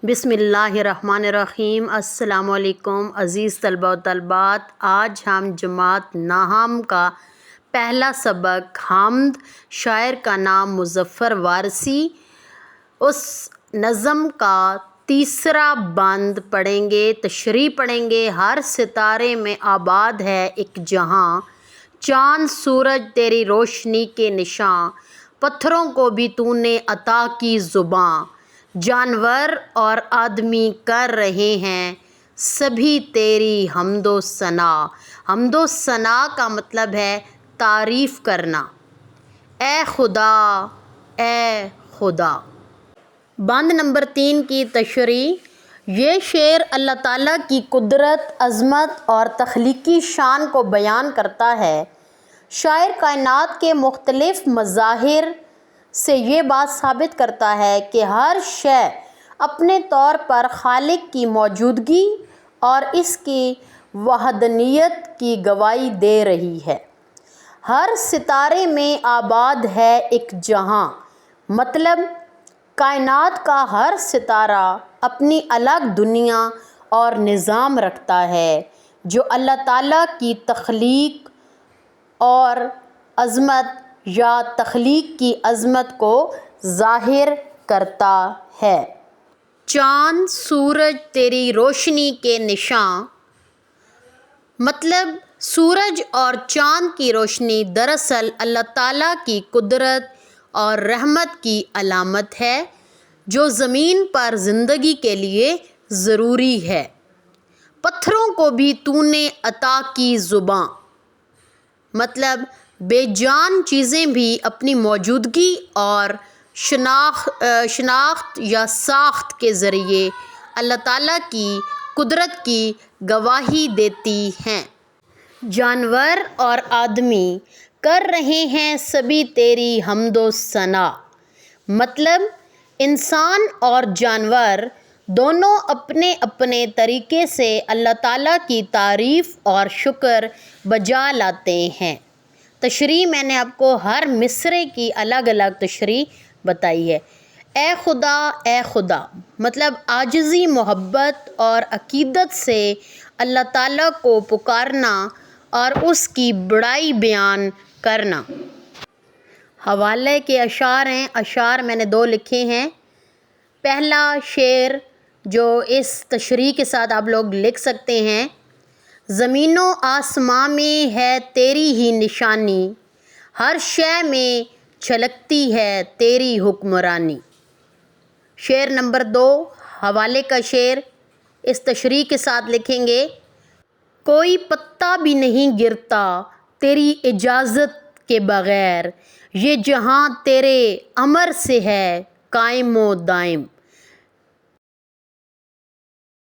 بسم اللہ الرحمن الرحیم۔ السلام علیکم عزیز طلبہ و طالبات۔ آج ہم جماعت ناہم کا پہلا سبق حمد، شاعر کا نام مظفر وارثی، اس نظم کا تیسرا بند پڑھیں گے، تشریح پڑھیں گے۔ ہر ستارے میں آباد ہے ایک جہاں، چاند سورج تیری روشنی کے نشاں، پتھروں کو بھی تو نے عطا کی زباں، جانور اور آدمی کر رہے ہیں سبھی تیری حمد و ثنا۔ حمد و ثنا کا مطلب ہے تعریف کرنا۔ اے خدا، اے خدا۔ بند نمبر 3 کی تشریح۔ یہ شعر اللہ تعالیٰ کی قدرت، عظمت اور تخلیقی شان کو بیان کرتا ہے۔ شاعر کائنات کے مختلف مظاہر سے یہ بات ثابت کرتا ہے کہ ہر شے اپنے طور پر خالق کی موجودگی اور اس کی وحدانیت کی گواہی دے رہی ہے۔ ہر ستارے میں آباد ہے ایک جہاں، مطلب کائنات کا ہر ستارہ اپنی الگ دنیا اور نظام رکھتا ہے جو اللہ تعالیٰ کی تخلیق اور عظمت یا تخلیق کی عظمت کو ظاہر کرتا ہے۔ چاند سورج تیری روشنی کے نشاں، مطلب سورج اور چاند کی روشنی دراصل اللہ تعالیٰ کی قدرت اور رحمت کی علامت ہے جو زمین پر زندگی کے لیے ضروری ہے۔ پتھروں کو بھی تو نے عطا کی زباں، مطلب بے جان چیزیں بھی اپنی موجودگی اور شناخت یا ساخت کے ذریعے اللہ تعالیٰ کی قدرت کی گواہی دیتی ہیں۔ جانور اور آدمی کر رہے ہیں سبھی تیری حمد و ثنا، مطلب انسان اور جانور دونوں اپنے اپنے طریقے سے اللہ تعالیٰ کی تعریف اور شکر بجا لاتے ہیں۔ تشریح میں نے آپ کو ہر مصرعے کی الگ الگ تشریح بتائی ہے۔ اے خدا، اے خدا، مطلب عاجزی، محبت اور عقیدت سے اللہ تعالیٰ کو پکارنا اور اس کی بڑائی بیان کرنا۔ حوالے کے اشعار ہیں، اشعار میں نے 2 لکھے ہیں۔ پہلا شعر جو اس تشریح کے ساتھ آپ لوگ لکھ سکتے ہیں: زمین و آسماں میں ہے تیری ہی نشانی، ہر شے میں چھلکتی ہے تیری حکمرانی۔ شعر نمبر 2، حوالے کا شعر اس تشریح کے ساتھ لکھیں گے: کوئی پتا بھی نہیں گرتا تیری اجازت کے بغیر، یہ جہاں تیرے امر سے ہے قائم و دائم۔